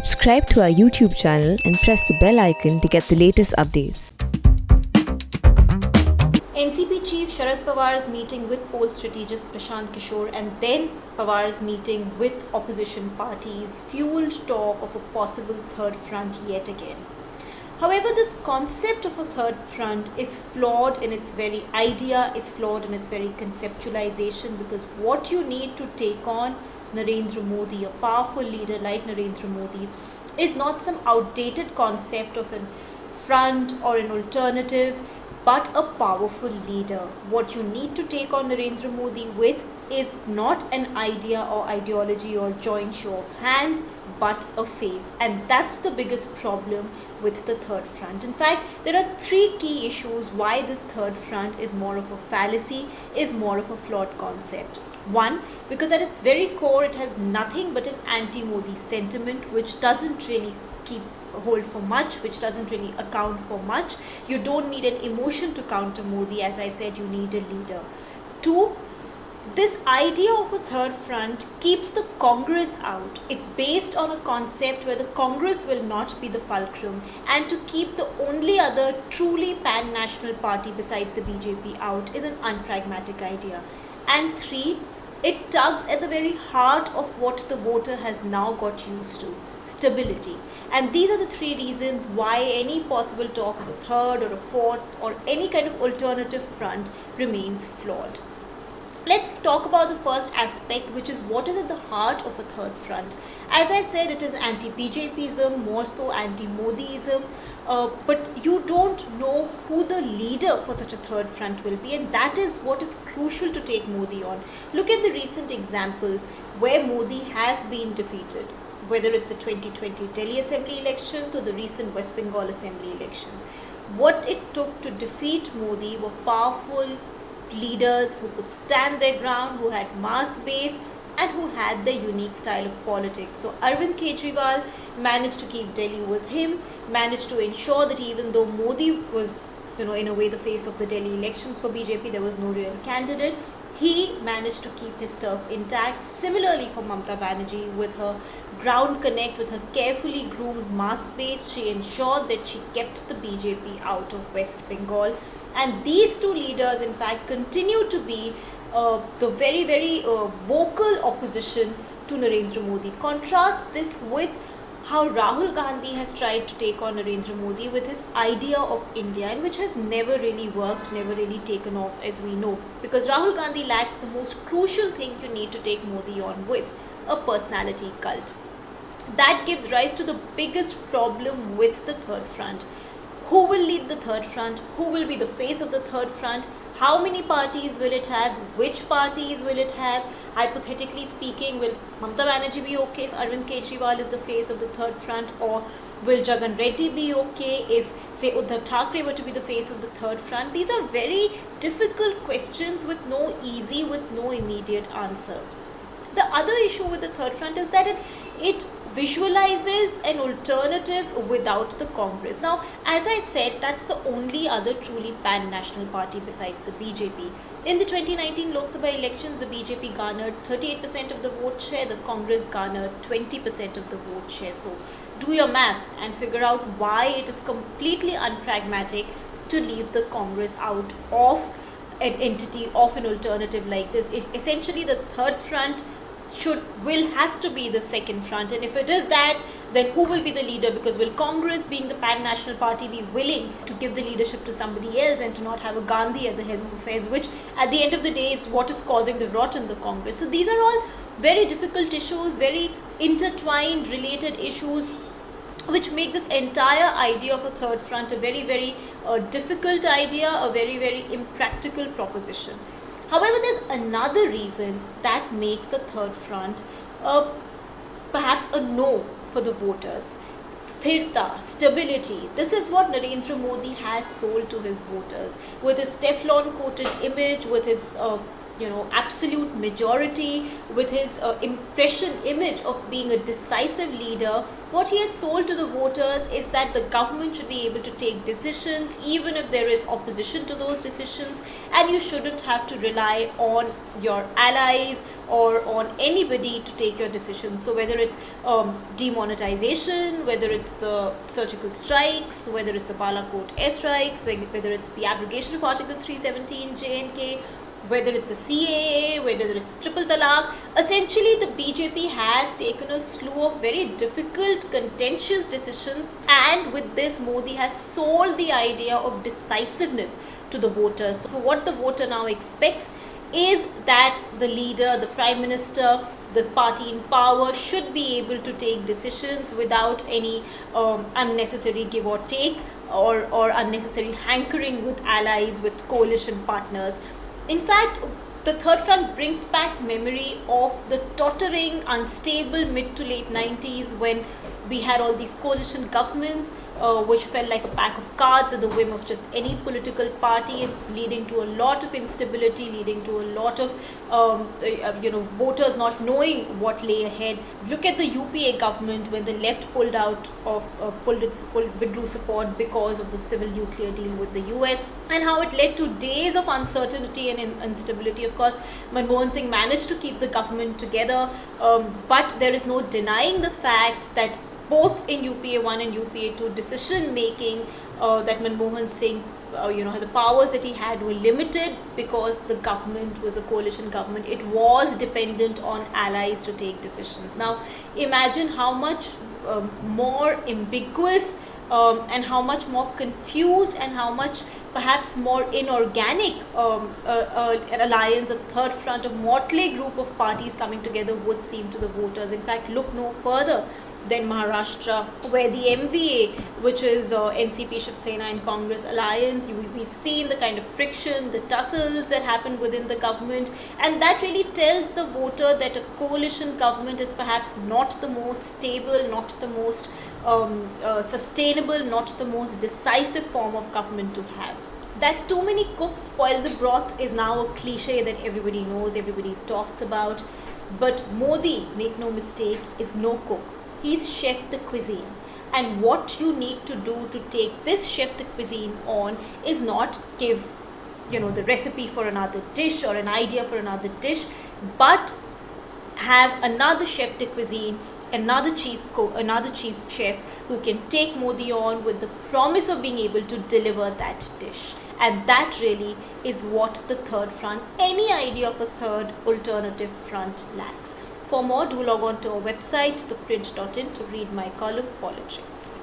Subscribe to our YouTube channel and press the bell icon to get the latest updates. NCP chief Sharad Pawar's meeting with poll strategist Prashant Kishore and then Pawar's meeting with opposition parties fueled talk of a possible third front yet again. However, this concept of a third front is flawed in its very idea, is flawed in its very conceptualization, because what you need to take on Narendra Modi, a powerful leader like Narendra Modi, is not some outdated concept of a front or an alternative, but a powerful leader. What you need to take on Narendra Modi with is not an idea or ideology or joint show of hands, but a face. And that's the biggest problem with the third front. In fact, there are three key issues why this third front is more of a fallacy, is more of a flawed concept. One, because at its very core it has nothing but an anti-Modi sentiment, which doesn't really hold for much, which doesn't really account for much. You don't need an emotion to counter Modi. As I said, you need a leader. Two, this idea of a third front keeps the Congress out. It's based on a concept where the Congress will not be the fulcrum, and to keep the only other truly pan-national party besides the BJP out is an unpragmatic idea. And three, it tugs at the very heart of what the voter has now got used to: stability. And these are the three reasons why any possible talk of a third or a fourth or any kind of alternative front remains flawed. Let's talk about the first aspect, which is what is at the heart of a third front. As I said, it is anti-BJPism, more so anti-Modiism, but you don't know who the leader for such a third front will be, and that is what is crucial to take Modi on. Look at the recent examples where Modi has been defeated, whether it's the 2020 Delhi Assembly elections or the recent West Bengal Assembly elections. What it took to defeat Modi were powerful leaders who could stand their ground, who had mass base, and who had their unique style of politics. So Arvind Kejriwal managed to keep Delhi with him, managed to ensure that even though Modi was, in a way the face of the Delhi elections for BJP, there was no real candidate, he managed to keep his turf intact. Similarly for Mamata Banerjee, with her ground connect, with her carefully groomed mass base, she ensured that she kept the BJP out of West Bengal. And these two leaders, in fact, continue to be the very, very vocal opposition to Narendra Modi. Contrast this with how Rahul Gandhi has tried to take on Narendra Modi with his idea of India, and which has never really worked, never really taken off, as we know, because Rahul Gandhi lacks the most crucial thing you need to take Modi on with: a personality cult. That gives rise to the biggest problem with the third front. Who will lead the third front? Who will be the face of the third front? How many parties will it have? Which parties will it have? Hypothetically speaking, will Mamata Banerjee be okay if Arvind Kejriwal is the face of the third front? Or will Jagan Reddy be okay if, say, Uddhav Thackeray were to be the face of the third front? These are very difficult questions with no immediate answers. The other issue with the third front is that it visualizes an alternative without the Congress. Now, as I said, that's the only other truly pan-national party besides the BJP. In the 2019 Lok Sabha elections, the BJP garnered 38% of the vote share, the Congress garnered 20% of the vote share. So, do your math and figure out why it is completely unpragmatic to leave the Congress out of an entity, of an alternative like this. It's essentially the third front will have to be the second front, and if it is that, then who will be the leader? Because will Congress, being the pan-national party, be willing to give the leadership to somebody else and to not have a Gandhi at the head of affairs, which at the end of the day is what is causing the rot in the Congress? So these are all very difficult issues, very intertwined, related issues, which make this entire idea of a third front a very, very difficult idea, a very, very impractical proposition. However, there's another reason that makes the third front perhaps a no for the voters. Sthirta, stability. This is what Narendra Modi has sold to his voters. With his Teflon coated image, with his absolute majority, with his image of being a decisive leader, what he has sold to the voters is that the government should be able to take decisions even if there is opposition to those decisions, and you shouldn't have to rely on your allies or on anybody to take your decisions. So whether it's demonetization, whether it's the surgical strikes, whether it's the Balakot airstrikes, whether it's the abrogation of Article 317 JNK, whether it's a CAA, whether it's triple talaq, essentially the BJP has taken a slew of very difficult, contentious decisions, and with this Modi has sold the idea of decisiveness to the voters. So what the voter now expects is that the leader, the prime minister, the party in power should be able to take decisions without any unnecessary give or take, or unnecessary hankering with allies, with coalition partners. In fact, the Third Front brings back memory of the tottering, unstable mid to late 90s when we had all these coalition governments which felt like a pack of cards at the whim of just any political party, leading to a lot of instability, leading to a lot of voters not knowing what lay ahead. Look at the UPA government when the left withdrew support because of the civil nuclear deal with the US, and how it led to days of uncertainty and instability. Of course, Manmohan Singh managed to keep the government together, but there is no denying the fact that both in UPA 1 and UPA 2 decision making, that Manmohan Singh, the powers that he had were limited because the government was a coalition government. It was dependent on allies to take decisions. Now imagine how much more ambiguous and how much more confused and how much perhaps more inorganic an alliance, a third front, a motley group of parties coming together would seem to the voters. In fact, look no further than Maharashtra, where the MVA, which is NCP, Shiv Sena and Congress alliance, we've seen the kind of friction, the tussles that happened within the government, and that really tells the voter that a coalition government is perhaps not the most stable, not the most sustainable, not the most decisive form of government to have. That too many cooks spoil the broth is now a cliche that everybody knows, everybody talks about. But Modi, make no mistake, is no cook. He's chef de cuisine. And what you need to do to take this chef de cuisine on is not give, the recipe for another dish or an idea for another dish, but have another chef de cuisine, another chief cook, another chief chef who can take Modi on with the promise of being able to deliver that dish. And that really is what the third front, any idea of a third alternative front, lacks. For more, do log on to our website, theprint.in, to read my column, Politics.